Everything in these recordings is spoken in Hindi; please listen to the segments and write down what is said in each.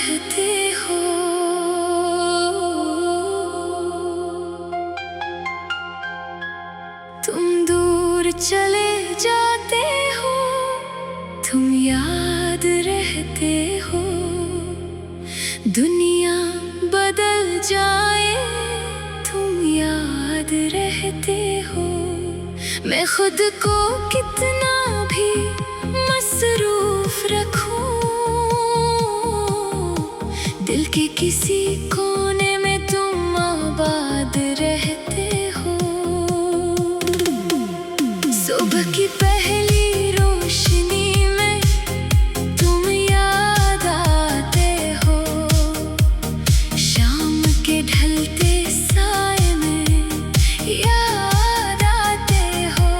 रहते हो। तुम दूर चले जाते हो, तुम याद रहते हो। दुनिया बदल जाए, तुम याद रहते हो। मैं खुद को कितना भी मसरूफ रखूं, दिल के किसी कोने में तुम आबाद रहते हो। सुबह की पहली रोशनी में तुम याद आते हो। शाम के ढलते साए में याद आते हो।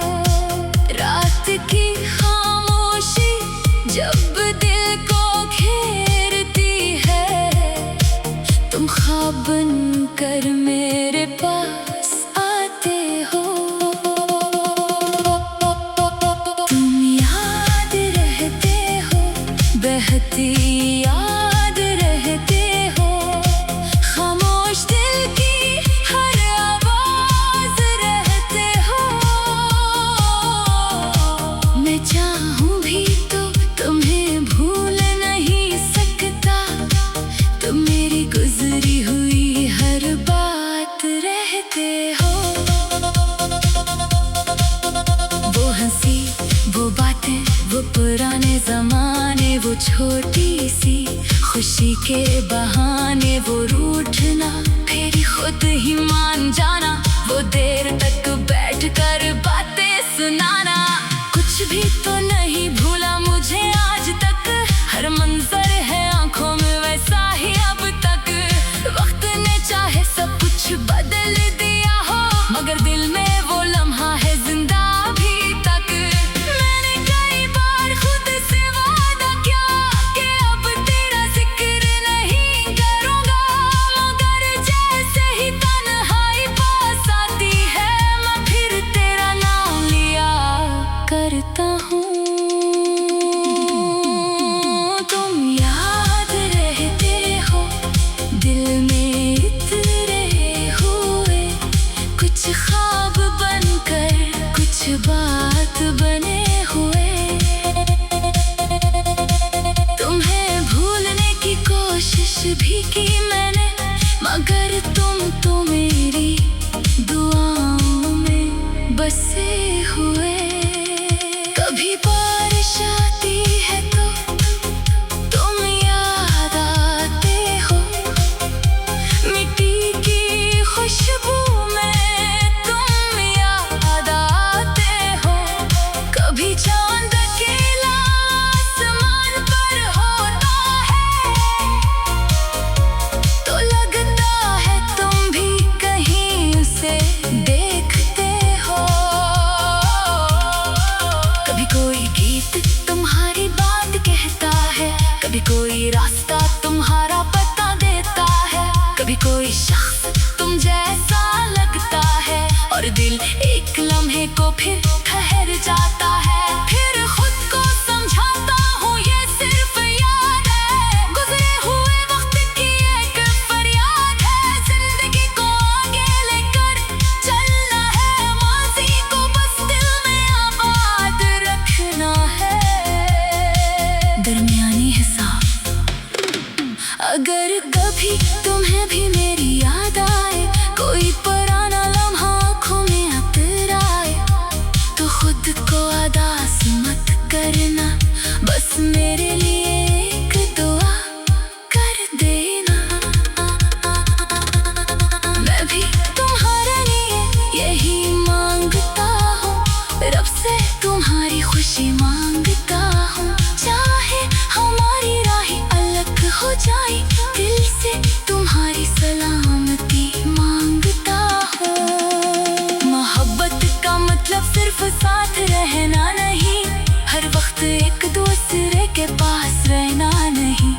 रात की खामोशी जब दिल को घेरती है, तुम ख्वाब बनकर मेरे पास आते हो। तुम याद रहते हो, बहती याद रहते हो। खामोश दिल की हर आवाज रहते हो। मैं चाहूं भी तो तुम्हें भूल नहीं सकता, तुम मेरी गुजरी हुई हर बात रहते हो। वो हंसी, वो बातें, वो पुराने जमाने, वो छोटी सी खुशी के बहाने, वो रूठना फिर खुद ही मान जाना, वो देर तक बैठकर बातें सुनाना। कुछ भी तो नहीं भूला मुझे आज तक, हर मंजर है आंखों में वैसा ही अब तक। वक्त ने चाहे सब कुछ बदल दिया हो, मगर दिल में वो लम्हा है जिंदा अभी तक। मैंने कई बार खुद से वादा किया कि अब तेरा जिक्र नहीं करूंगा, मगर जैसे ही तन्हाई पास आती है, मैं फिर तेरा नाम लिया करता हूँ। तुम याद रहते हो, दिल में इतरे हुए, कुछ ख्वाब बनकर कुछ बात बने हुए। तुम्हें भूलने की कोशिश भी की मैंने, मगर तुम तो मेरी दुआओं में बसे हुए। कभी बारिश आती है तो तुम याद आते हो। मिट्टी की खुशबू में तुम याद आते हो। कभी चांद अकेला आसमान पर होता है, तो लगता है तुम भी कहीं उसे देखते हो। कभी कोई गीत तुम्हारी बात कहता है, कभी कोई रास्ता तुम्हारा पता देता है, कभी कोई शख्स तुम जैसा लगता है, और दिल एक लम्हे को फिर ठहर जाता है। फिर खुद को समझाता हूँ ये सिर्फ याद है, गुजरे हुए वक्त की एक फरियाद है। जिंदगी को आगे लेकर चलना है, माज़ी को बस दिल में आबाद रखना है। दरमियानी हिसाब, अगर कभी तुम्हें भी मेरी याद आए, कोई पुराना लम्हा आँखों में उतर आए, तो खुद को अदास मत करना, बस मेरे लिए एक दुआ कर देना। मैं भी तुम्हारे लिए यही मांगता हूँ, रब से तुम्हारी खुशी मांगता हूँ। चाहे हमारी राहें अलग हो जाए, दिल से तुम्हारी सलामती मांगता हूँ। मोहब्बत का मतलब सिर्फ साथ रहना नहीं, हर वक्त एक दूसरे के पास रहना नहीं।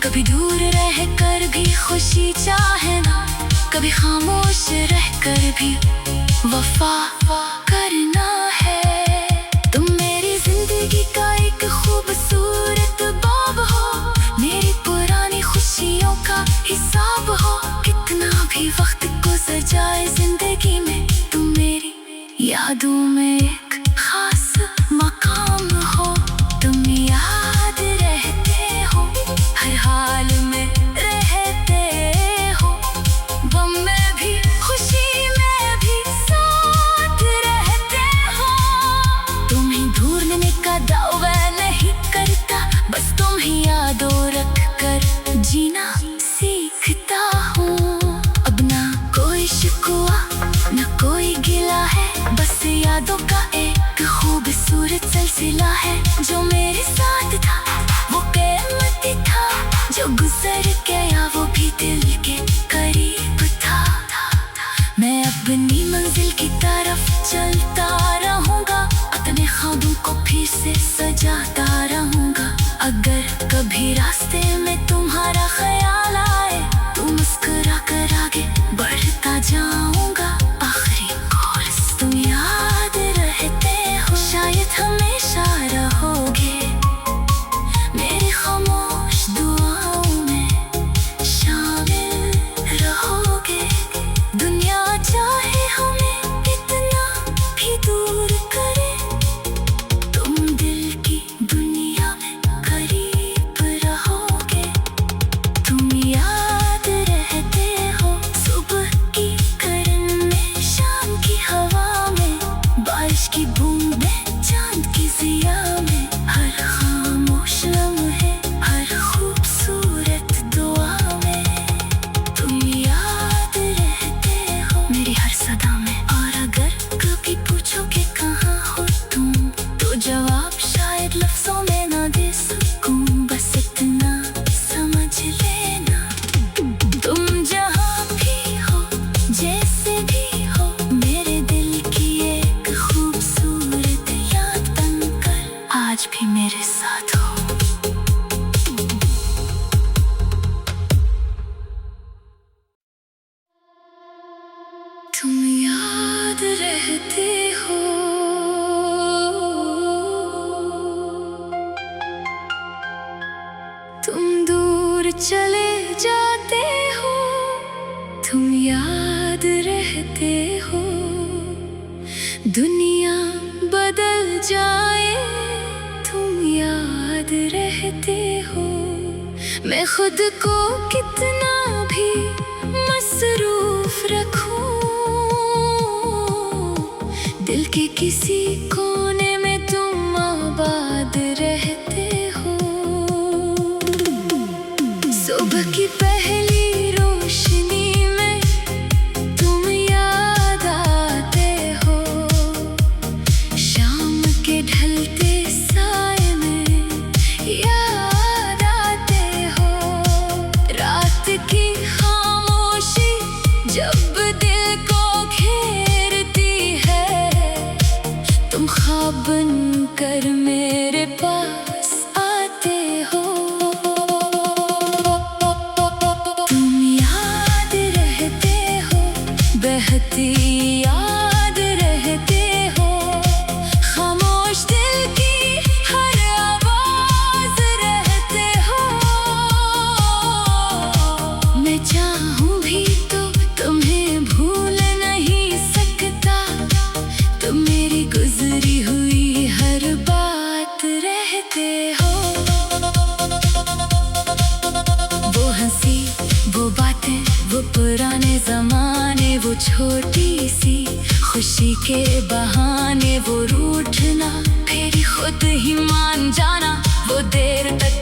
कभी दूर रह कर भी खुशी चाहना, कभी खामोश रह कर भी वफा करना है। तुम मेरी जिंदगी का एक खूबसूरत बाब हो, मेरी पुरानी खुशी यादों में एक खास मकाम हो। तुम याद रहते हो, हर हाल में रहते हो, गम में भी खुशी में भी साथ रहते हो। तुम्हें ढूंढने का दावा नहीं करता, बस तुम्हें यादों रख कर जीना सीखता हूँ। अब ना कोई शिकवा न कोई गिला है, बस यादों का एक खूबसूरत सिलसिला है। जो मेरे साथ था वो कीमती था, जो गुजर गया वो भी दिल के करीब था। मैं अपनी मंजिल की तरफ चलता रहूंगा, अपने ख्वाबों को फिर से सजाता रहूंगा। अगर कभी रास्ते में तुम्हारा ख्याल आए तो मुस्कुरा कर आगे बढ़ता जाऊंगा। आखिरी कोर्स तुम याद रहते हो, शायद हमेशा रहोगे मेरी खामोश दुआओं में शामिल रहोगे। दुनिया चाहे हमें इतना भी दूर करे, तुम दिल की दुनिया में करीब रहोगे। तुम याद रहते हो, सुबह की किरण में, शाम की हवा में, बारिश की बूंद में, चांद की ज़िया में, हर खामोश लम्हे, हर खूबसूरत दुआ में। तुम याद रहते हो मेरी हर सदा में। और अगर कभी पूछोगे कहाँ हो तुम, तो जवाब शायद लफ्ज़ों में ना दे सकूं, बस इतना समझ लेना। तुम जहाँ भी हो, जैसे भी हो, मेरे दिल की एक खूबसूरत याद बनकर आज भी मेरे साथ हो। तुम याद रहते हो, तुम दूर चले जाते हो, तुम याद रहते हो। दुनिया बदल जाए, तुम याद रहते हो। मैं खुद को कितना भी मसरूफ रखूं, दिल के किसी कोने में तुम आबाद रहते हो। सुबह की पहली रोशनी में तुम याद आते हो, शाम के ढलते साए में याद आते हो। रात की खामोशी जब दिल को घेरती है, तुम ख्वाब बनकर मेरे पास आते हो। तुम याद रहते हो, बहती याद रहते हो, खामोश दिल की हर आवाज रहते हो। मैं चाहूं भी तो तुम्हें भूल नहीं सकता, तुम मेरी गुजरी हुई हर बात रहते हो। वो हंसी, वो बातें, वो पुराने जमाने, वो छोटी सी खुशी के बहाने, वो रूठना फिर खुद ही मान जाना, वो देर तक